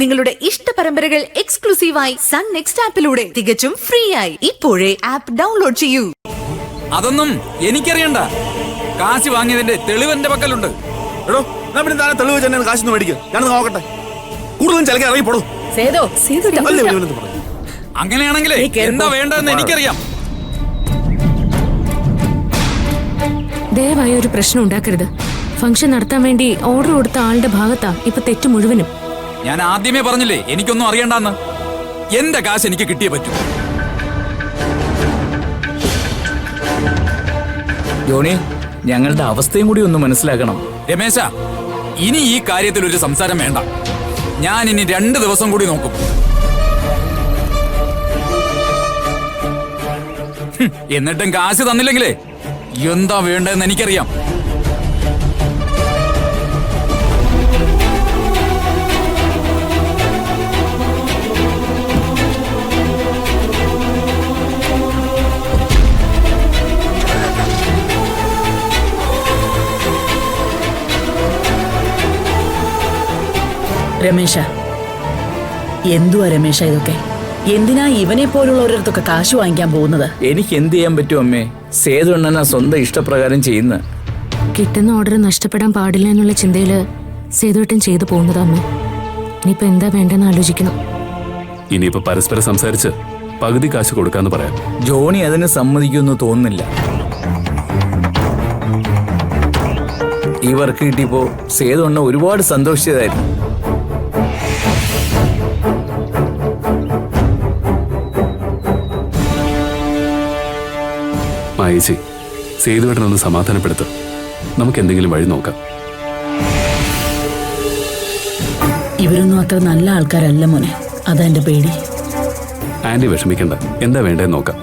നിങ്ങളുടെ ഇഷ്ട പരമ്പരകൾ എക്സ്ക്ലൂസീവായി സൺ നെക്സ്റ്റ് ആപ്പിലൂടെ തികച്ചും ഫ്രീ ആയി. ഇപ്പോഴേ ആപ്പ് ഡൗൺലോഡ് ചെയ്യൂ. അതൊന്നും എനിക്കറിയണ്ട. കാശ് വാങ്ങിയതിന്റെ തെളിവ് എന്റെ പക്കലുണ്ട്. എടോ, ഞാൻ പിന്നെ താനെ തെളിവ് തന്നെ കാശൊന്ന് മേടിക്കുക. ഞാനൊന്ന് നോക്കട്ടെ. കൂടുതലും ചിലക്ക് ഇറങ്ങി പോടൂ. അങ്ങനെയാണെങ്കിലേ എന്താ വേണ്ടതെന്ന് എനിക്കറിയാം. ദയവായി ഒരു പ്രശ്നം ഉണ്ടാക്കരുത്. ഫംഗ്ഷൻ നടത്താൻ വേണ്ടി ഓർഡർ കൊടുത്ത ആളുടെ ഭാഗത്താ ഇപ്പൊ തെറ്റ് മുഴുവനും. ഞാൻ ആദ്യമേ പറഞ്ഞില്ലേ എനിക്കൊന്നും അറിയണ്ടെന്ന്. എന്റെ കാശ് എനിക്ക് കിട്ടിയേ പറ്റൂ. ജോണി, ഞങ്ങളുടെ അവസ്ഥയും കൂടി ഒന്ന് മനസ്സിലാക്കണം. രമേശ, ഇനി ഈ കാര്യത്തിൽ ഒരു സംസാരം വേണ്ട. ഞാൻ ഇനി 2 ദിവസം കൂടി നോക്കും. എന്നിട്ടും കാശ് തന്നില്ലെങ്കിലേ എന്താ വേണ്ടതെന്ന് എനിക്കറിയാം. രമേശ, എന്തുവാ രമേശ ഇതൊക്കെ? എന്തിനാ ഇവനെ പോലുള്ളവരടുത്തൊക്കെ കാശ് വാങ്ങിക്കാൻ പോകുന്നത്? എനിക്ക് എന്ത് ചെയ്യാൻ പറ്റും അമ്മേ? സേതു അണ്ണനാ സ്വന്തം ഇഷ്ടപ്രകാരം ചെയ്യുന്ന. കിട്ടുന്ന ഓർഡർ നഷ്ടപ്പെടാൻ പാടില്ല എന്നുള്ള ചിന്തയില് സേതുവേട്ടൻ ചെയ്തു പോകുന്നത് അമ്മ. ഇനിയിപ്പോ എന്താ വേണ്ടെന്ന് ആലോചിക്കണം. ഇനിയിപ്പോ പരസ്പരം സംസാരിച്ച് പകുതി കാശ് കൊടുക്കാന്ന് പറയാം. ജോണി അതിന് സമ്മതിക്കുമെന്ന് തോന്നുന്നില്ല. ഈ വർക്ക് കിട്ടിയപ്പോ സേതു അണ്ണ ഒരുപാട് സന്തോഷിച്ചതായിരുന്നു. മായേച്ചി, സേതുവേട്ടനൊന്ന് സമാധാനപ്പെടുത്ത്. നമുക്ക് എന്തെങ്കിലും വഴി നോക്കാം. ഇവരൊന്നും അത്ര നല്ല ആൾക്കാരല്ല മോനെ, അതാ എന്റെ പേടി. ആന്റി വിഷമിക്കണ്ട, എന്താ വേണ്ടതെന്ന് നോക്കാം.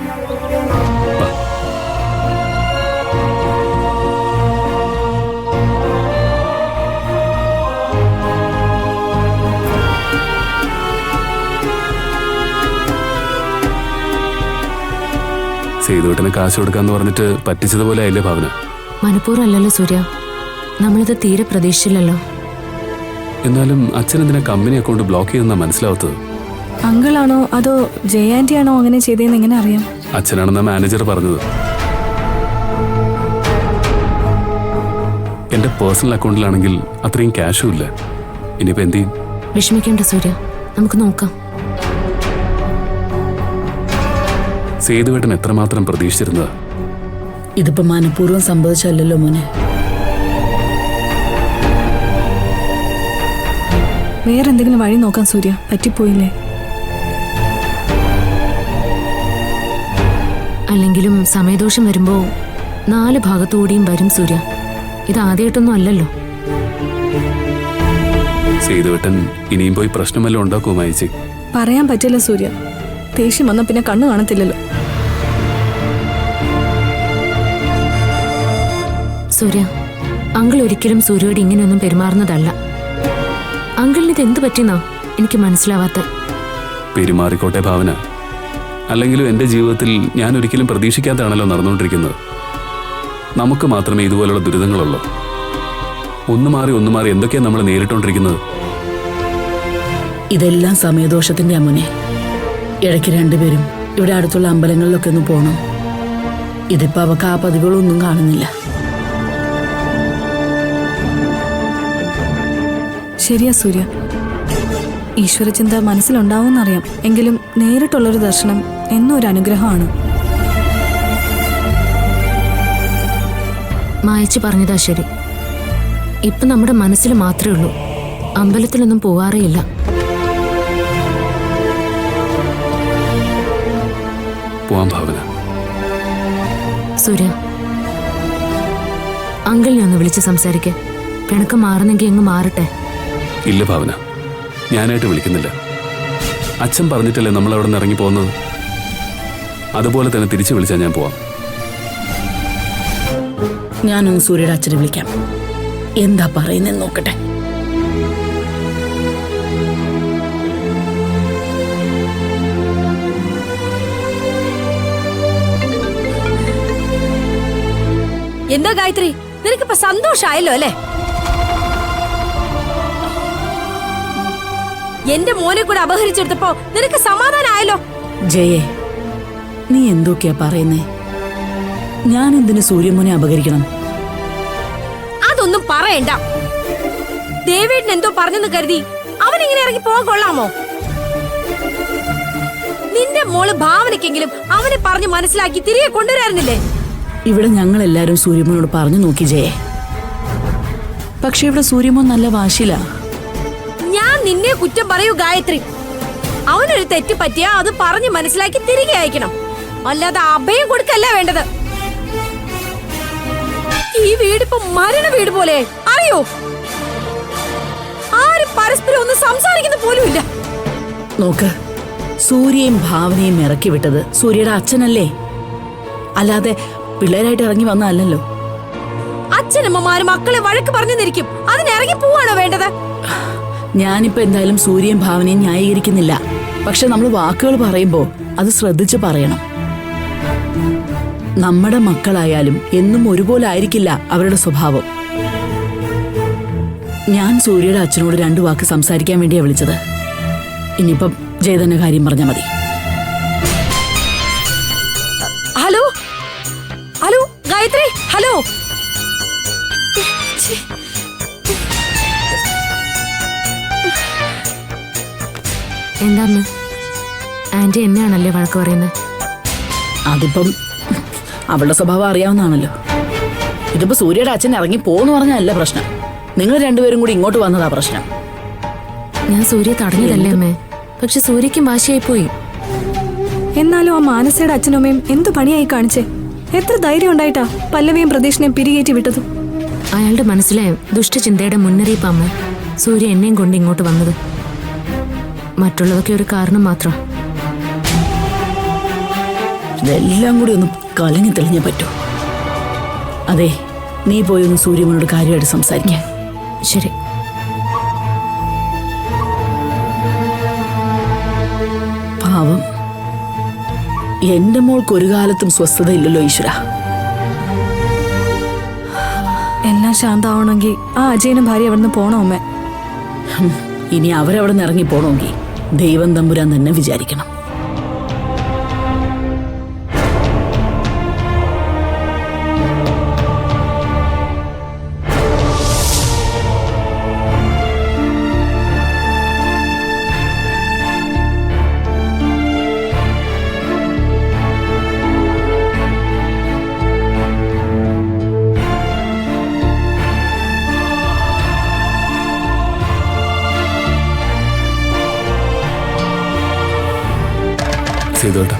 സേതുവേട്ടന് കാശ് കൊടുക്കാന്ന് പറഞ്ഞിട്ട് പറ്റിച്ചതുപോലെ ആയില്ലേ ഭാവന? മനഃപൂർവ്വം അല്ലല്ലോ സൂര്യ, നമ്മളിത് തീരെ പ്രതീക്ഷിച്ചില്ലല്ലോ. എന്നാലും അച്ഛൻ എന്തിനാ കമ്പനി അക്കൗണ്ട് ബ്ലോക്ക് ചെയ്തെന്നാ മനസ്സിലാവത്തത്? അങ്കിളാണോ അതോ ജയാന്റി ആണോ അങ്ങനെ ചെയ്തതെന്ന് എങ്ങനെ അറിയാം? അച്ഛനാണെന്ന മാനേജർ പറഞ്ഞത്. എന്റെ പേഴ്സണൽ അക്കൗണ്ടിലാണെങ്കിൽ അത്രയും ക്യാഷും ഇല്ല. ഇനിയിപ്പോ എന്ത് ചെയ്യും? വിഷമിക്കേണ്ട സൂര്യ, നമുക്ക് നോക്കാം. സേതുവേട്ടൻ എത്രമാത്രം പ്രതീക്ഷിച്ചിരുന്നതാ. ഇതിപ്പോ മനഃപൂർവ്വം സംഭവിച്ചല്ലോ മോനെ. വേറെന്തെങ്കിലും വഴി നോക്കാം സൂര്യ, പറ്റിപ്പോയില്ലേ? അല്ലെങ്കിലും സമയദോഷം വരുമ്പോ 4 ഭാഗത്തുകൂടിയും വരും സൂര്യ. ഇത് ആദ്യമായിട്ടൊന്നും അല്ലല്ലോ. സേതുവേട്ടൻ ഇനിയും പോയി പ്രശ്നം വല്ലതും ഉണ്ടാക്കുമോ മായിച്ചി? പറയാൻ പറ്റില്ല സൂര്യ, ദേഷ്യം വന്ന പിന്നെ കണ്ണു കാണത്തില്ലല്ലോ. സൂര്യ, അങ്കിൾ ഒരിക്കലും സൂര്യയോട് ഇങ്ങനെയൊന്നും പെരുമാറുന്നതല്ല. അങ്കിളിന് ഇത് എന്ത് പറ്റിയെന്നാ എനിക്ക് മനസ്സിലാവാത്ത. പെരുമാറിക്കോട്ടെ ഭാവന. അല്ലെങ്കിലും എന്റെ ജീവിതത്തിൽ ഞാൻ ഒരിക്കലും പ്രതീക്ഷിക്കാത്തതാണല്ലോ നടന്നുകൊണ്ടിരിക്കുന്നത്. നമുക്ക് മാത്രമേ ഇതുപോലുള്ള ദുരിതങ്ങളുള്ളൂ. ഒന്ന് മാറി എന്തൊക്കെയാ നമ്മൾ നേരിട്ടോണ്ടിരിക്കുന്നത്. ഇതെല്ലാം സമയദോഷത്തിന്റെ അമ്മനെ. ഇടയ്ക്ക് 2 പേരും ഇവിടെ അടുത്തുള്ള അമ്പലങ്ങളിലൊക്കെ ഒന്ന് പോണം. ഇതിപ്പോ അവക്ക് ആ പതിവുകളൊന്നും കാണുന്നില്ല. ശരിയാ സൂര്യ, ഈശ്വരചിന്ത മനസ്സിലുണ്ടാവുമെന്നറിയാം. എങ്കിലും നേരിട്ടുള്ളൊരു ദർശനം എന്നും ഒരു അനുഗ്രഹമാണ്. മായച്ചു പറഞ്ഞതാ ശരി. ഇപ്പൊ നമ്മുടെ മനസ്സിൽ മാത്രമേ ഉള്ളൂ, അമ്പലത്തിലൊന്നും പോവാറേയില്ല. പോവാൻ ഭാവന. സൂര്യ, അങ്കിളിനെ ഒന്ന് വിളിച്ച് സംസാരിക്ക. പിണക്കം മാറുന്നെങ്കിൽ അങ്ങ് മാറട്ടെ. ഇല്ല ഭാവന, ഞാനായിട്ട് വിളിക്കുന്നില്ല. അച്ഛൻ പറഞ്ഞിട്ടല്ലേ നമ്മൾ അവിടെ നിന്ന് ഇറങ്ങി പോകുന്നത്. അതുപോലെ തന്നെ തിരിച്ചു വിളിച്ചാൽ ഞാൻ പോവാം. ഞാനൊന്ന് സൂര്യയുടെ അച്ഛനെ വിളിക്കാം. എന്താ പറയുന്നെന്ന് നോക്കട്ടെ. എന്താ ഗായത്രി, നിനക്കിപ്പോ സന്തോഷായല്ലോ അല്ലേ? എന്റെ മോനെ കൂടെ അപഹരിച്ചെടുത്തപ്പോ നിനക്ക് സമാധാനമായല്ലോ. ജയേ, നീ എന്തൊക്കെയാ പറയുന്നേ? ഞാൻ എന്തിനു സൂര്യമോനെ അപകരിക്കണം? അതൊന്നും പറയണ്ട. ദേവേട്ടൻ എന്തോ പറഞ്ഞെന്ന് കരുതി അവൻ ഇങ്ങനെ ഇറങ്ങി പോകാൻ കൊള്ളാമോ? നിന്റെ മോള് ഭാവനക്കെങ്കിലും അവനെ പറഞ്ഞ് മനസ്സിലാക്കി തിരികെ കൊണ്ടുവരായിരുന്നില്ലേ? ഇവിടെ ഞങ്ങൾ എല്ലാരും സൂര്യമോനോട് പറഞ്ഞു നോക്കി ജയേ. പക്ഷെ ഇവിടെ സൂര്യമോൻ നല്ല വാശില. ഞാൻ നിന്നെ കുറ്റം പറയൂ ഗായത്രി. അവനൊരു തെറ്റ് പറ്റിയാ അത് പറഞ്ഞ് മനസ്സിലാക്കി തിരികെ അയക്കണം, അല്ലാതെ അഭയം കൊടുക്കല്ല വേണ്ടത്. ഈ വീടിപ്പോ മരണ വീട് പോലെ അറിയോ? ആരും പരസ്പരം ഒന്നും സംസാരിക്കുന്ന പോലുമില്ല. നോക്ക്, സൂര്യയും ഭാവനയും ഇറക്കി വിട്ടത് സൂര്യയുടെ അച്ഛനല്ലേ, അല്ലാതെ പിള്ളേരായിട്ട് ഇറങ്ങി വന്നല്ലോ. അച്ഛനമ്മമാര് മക്കളെ വഴക്ക് പറഞ്ഞു നിൽക്കും, അതിനിറങ്ങി പോവാണോ വേണ്ടത്? ഞാനിപ്പോ എന്തായാലും സൂര്യയും ഭാവനയും ന്യായീകരിക്കുന്നില്ല. പക്ഷെ നമ്മൾ വാക്കുകൾ പറയുമ്പോ അത് ശ്രദ്ധിച്ച് പറയണം. നമ്മുടെ മക്കളായാലും എന്നും ഒരുപോലെ ആയിരിക്കില്ല അവരുടെ സ്വഭാവം. ഞാൻ സൂര്യയുടെ അച്ഛനോട് 2 വാക്ക് സംസാരിക്കാൻ വേണ്ടിയാ വിളിച്ചത്. ഇനിയിപ്പം ജയതന്റെ കാര്യം പറഞ്ഞാ മതി. Hello hello Gayathri, hello. എന്താന്ന് ആന്റി എന്നെയാണല്ലേ വഴക്ക് പറയുന്നത്? അതിപ്പം അവളുടെ സ്വഭാവം അറിയാവുന്നതാണല്ലോ. ഇതിപ്പോ സൂര്യയുടെ അച്ഛൻ ഇറങ്ങി പോന്ന് പറഞ്ഞല്ല പ്രശ്നം, നിങ്ങൾ രണ്ടുപേരും കൂടി ഇങ്ങോട്ട് വന്നതാ പ്രശ്നം. ഞാൻ സൂര്യ തടഞ്ഞതല്ലേ അമ്മേ, പക്ഷെ സൂര്യക്കും വാശിയായി പോയി. എന്നാലും ആ മാനസയുടെ അച്ഛനും അമ്മയും എന്തു പണിയായി കാണിച്ചേ? എത്ര ധൈര്യം ഉണ്ടായിട്ടാ പല്ലവിയും പ്രതീക്ഷനെയും പിരികേറ്റി വിട്ടതും? അയാളുടെ മനസ്സിലെ ദുഷ്ടചിന്തയുടെ മുന്നറിയിപ്പ് അമ്മ സൂര്യ എന്നെയും കൊണ്ട് ഇങ്ങോട്ട് വന്നത്. മറ്റുള്ളവർക്ക് ഒരു കാരണം മാത്രം. ഇതെല്ലാം കൂടി ഒന്ന് കലങ്ങി തെളിഞ്ഞേ പറ്റൂ. അതെ, നീ പോയി ഒന്ന് സൂര്യമോനോട് കാര്യമായിട്ട് സംസാരിക്കാം. ശരി. പാവം, എന്റെ മോൾക്ക് ഒരു കാലത്തും സ്വസ്ഥതയില്ലല്ലോ ഈശ്വര. എല്ലാം ശാന്താവണമെങ്കിൽ ആ അജയനും ഭാര്യ അവിടുന്ന് പോണോ അമ്മേ? ഇനി അവരവിടെ നിന്ന് ഇറങ്ങി പോണമെങ്കിൽ ദൈവം തമ്പുരാൻ തന്നെ വിചാരിക്കണം. ചെയ്തോട്ടെ.